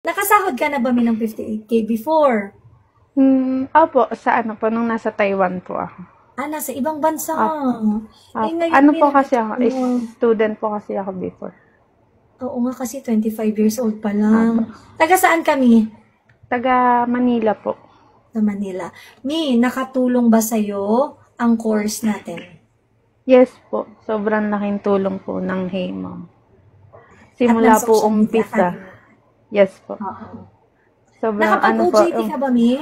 Nakasahod ka na ba mi ng 58K before? Opo, sa ano po, nung nasa Taiwan po ako. Nasa ibang bansa. Ngayon, Ano po kasi ako, student po kasi ako before. Oo nga kasi 25 years old pa lang. Taga saan kami? Taga Manila po. Sa Manila. Nakatulong ba sa'yo ang course natin? Yes po. Sobrang laking tulong po ng Hey Mom. Simula po umpisa. Yes po. Sobrang Nakapag-OJT ka ba, Mi?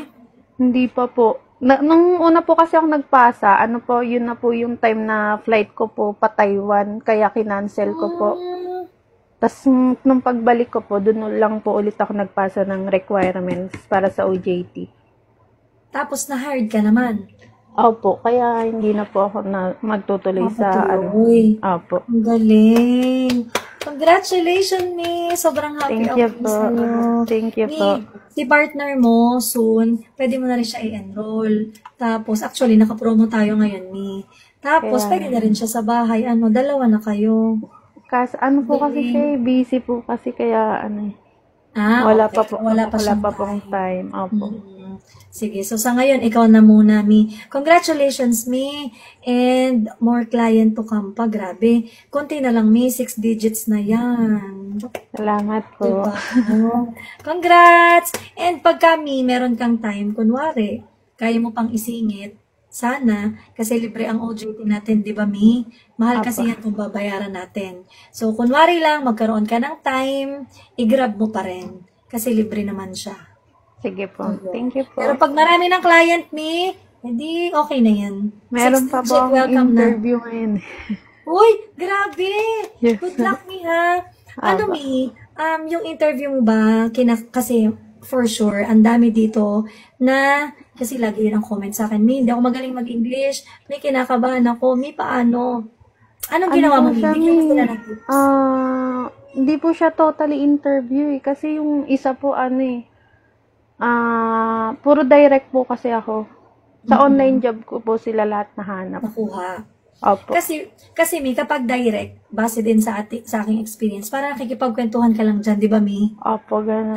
Hindi pa po. Nung una po kasi ako nagpasa, yun na po yung time na flight ko po pa Taiwan, kaya kinancel ko po. Tapos nung pagbalik ko po, doon lang po ulit ako nagpasa ng requirements para sa OJT. Tapos na-hired ka naman? Opo, kaya hindi na po ako magtutuloy sa Opo. Ang galing. Congratulations, Mi. Sobrang happy Thank you ako po. sa'yo. Thank you po. Si partner mo, soon, pwede mo na rin siya i-enroll. Tapos, actually, nakapromo tayo ngayon, Mi. Tapos, pwede na rin siya sa bahay. Dalawa na kayo. Kasi, kasi siya, busy po kasi kaya, wala pa pong time. Opo. Sige, so sa ngayon, ikaw na muna, Mi. Congratulations, Mi. And more client to come pa. Grabe. Konti na lang, Mi. 6 digits na yan. Salamat po. Diba? Congrats! And pagka, Mi, meron kang time, kunwari, kaya mo pang isingit, sana, kasi libre ang OJT natin, di ba, Mi? Mahal kasi yan kung babayaran natin. So, kunwari lang, magkaroon ka ng time, i-grab mo pa rin. Kasi libre naman siya. Sige po. Thank you po. Pero pag marami ng client, Mi, hindi okay na yan. Meron pa po ang interview ngayon. Uy, grabe! Yes. Good luck, Mi, ha? Mi, yung interview mo ba, kasi for sure, ang dami dito na, kasi lagi yun ang comment sa akin, Mi, hindi ako magaling mag-English, may kinakabahan ako, Mi, paano? Anong ginawa mo, Mi? Bigyan mo sila ng tips. Hindi po siya totally interview kasi yung isa po puro direct po kasi ako. Sa online job ko po sila lahat nahanap. Nakuha. Opo. Kasi Mi, kapag direct, base din sa aking experience, parang nakikipagkwentuhan ka lang dyan, di ba, Mi? Opo, ganun.